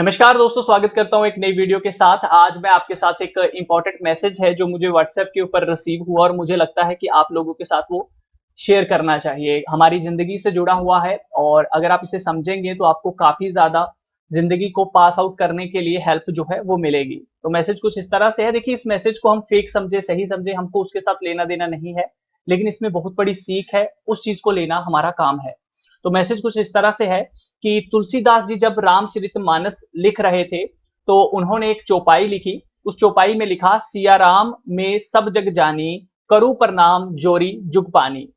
नमस्कार दोस्तों, स्वागत करता हूं एक नई वीडियो के साथ। आज मैं आपके साथ एक इंपॉर्टेंट मैसेज है जो मुझे व्हाट्सएप के ऊपर रिसीव हुआ और मुझे लगता है कि आप लोगों के साथ वो शेयर करना चाहिए। हमारी ज़िंदगी से जुड़ा हुआ है और अगर आप इसे समझेंगे तो आपको काफ़ी ज़्यादा ज़िंदगी को पास आउट करने के लिए हेल्प जो है वो मिलेगी। तो मैसेज कुछ इस तरह से है। देखिए, इस मैसेज को हम फेक समझे, सही समझे, हमको उसके साथ लेना-देना नहीं है, लेकिन इसमें बहुत बड़ी सीख है, उस चीज़ को लेना हमारा काम है। तो मैसेज कुछ इस तरह से है कि तुलसीदास जी जब रामचरितमानस लिख रहे थे, तो उन्होंने एक चौपाई लिखी। उस चौपाई में लिखा, सिया राम में सब जग जानी, करूँ प्रणाम जोरी जुग पानी।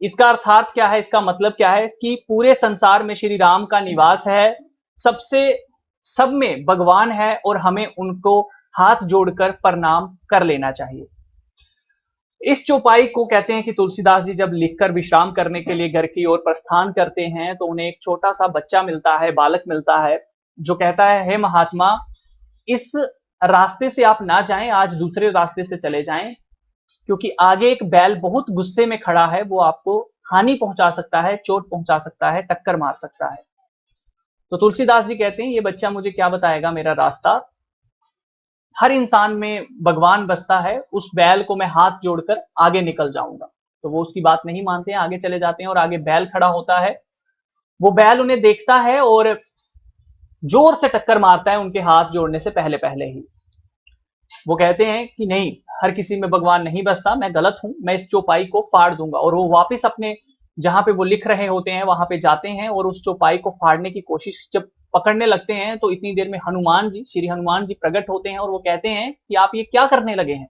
इसका अर्थात क्या है, इसका मतलब क्या है कि पूरे संसार में श्री राम का निवास है, सबसे सब में भगवान है और हमें उनको हाथ जोड़कर प्रणाम कर लेना चाहिए। इस चौपाई को कहते हैं कि तुलसीदास जी जब लिखकर विश्राम करने के लिए घर की ओर प्रस्थान करते हैं, तो उन्हें एक छोटा-सा बच्चा मिलता है, बालक मिलता है, जो कहता है, "हे महात्मा, इस रास्ते से आप ना जाएँ, आज दूसरे रास्ते से चले जाएँ, क्योंकि आगे एक बैल बहुत गुस्से में खड़ा है, वो आपको हानि पहुँचा सकता है, चोट पहुँचा सकता है, टक्कर मार सकता है।" तो तुलसीदास जी कहते हैं, "ये बच्चा मुझे क्या बताएगा मेरा रास्ता? हर इंसान में भगवान बसता है, उस बैल को मैं हाथ जोड़कर आगे निकल जाऊँगा।" तो वो उसकी बात नहीं मानते हैं, आगे चले जाते हैं और आगे बैल खड़ा होता है। वो बैल उन्हें देखता है और ज़ोर से टक्कर मारता है उनके हाथ जोड़ने से पहले-पहले ही। वो कहते हैं कि नहीं, हर किसी में भगवान नहीं बसता, मैं गलत हूँ, मैं इस चौपाई को फाड़ दूँगा। और वो वापस अपने जहाँ पे वो लिख रहे होते हैं, वहाँ पे जाते हैं और उस चौपाई को फाड़ने की कोशिश जब पकड़ने लगते हैं, तो इतनी देर में हनुमान जी, श्री हनुमान जी प्रकट होते हैं और वो कहते हैं कि आप ये क्या करने लगे हैं?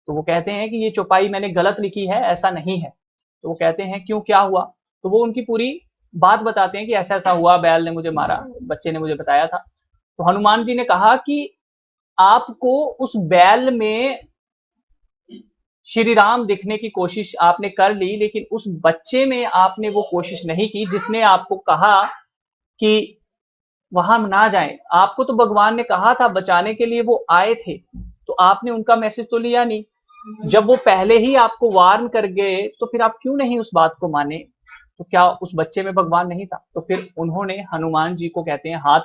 तो वो कहते हैं कि ये चौपाई मैंने गलत लिखी है, ऐसा नहीं है। तो वो कहते हैं, क्यों, क्या हुआ? तो वो उनकी पूरी बात बताते हैं कि ऐसा-ऐसा हुआ, बैल ने मुझे मारा, बच्चे ने मुझे बताया था। तो हनुमान जी ने कहा कि आपको उस बैल में श्री राम दिखने की कोशिश आपने कर ली, लेकिन उस बच्चे में आपने वो कोशिश नहीं की जिसने आपको कहा कि वहां ना जाएं। आपको तो भगवान ने कहा था बचाने के लिए, वो आए थे, तो आपने उनका मैसेज तो लिया नहीं। जब वो पहले ही आपको वार्न कर गए, तो फिर आप क्यों नहीं उस बात को माने? तो क्या उस बच्चे में भगवान नहीं था? तो फिर उन्होंने हनुमान जी को कहते हैं हाथ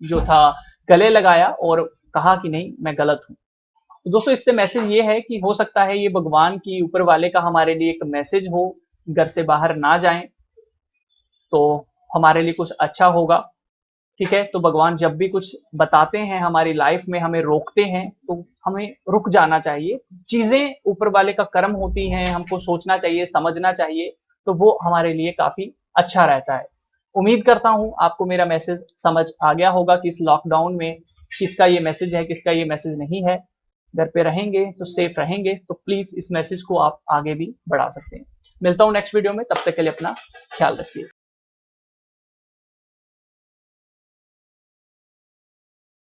जो था गले लगाया और कहा कि नहीं, मैं गलत हूँ। तो दोस्तों, इससे मैसेज ये है कि हो सकता है ये भगवान की, ऊपर वाले का हमारे लिए एक मैसेज हो, घर से बाहर ना जाएं तो हमारे लिए कुछ अच्छा होगा। ठीक है, तो भगवान जब भी कुछ बताते हैं हमारी लाइफ में, हमें रोकते हैं, तो हमें रुक जाना चाहिए। चीजें ऊपर वाले का कर्म होती हैं, हमको सोचना चाहिए, समझना चाहिए, तो वो हमारे लिए काफी अच्छा रहता है। उम्मीद करता हूं आपको मेरा मैसेज समझ आ गया होगा कि इस लॉकडाउन में किसका ये मैसेज है, किसका ये मैसेज नहीं है। घर पे रहेंगे तो सेफ रहेंगे, तो प्लीज इस मैसेज को आप आगे भी बढ़ा सकते हैं। मिलता हूं नेक्स्ट वीडियो में, तब तक के लिए अपना ख्याल रखिए।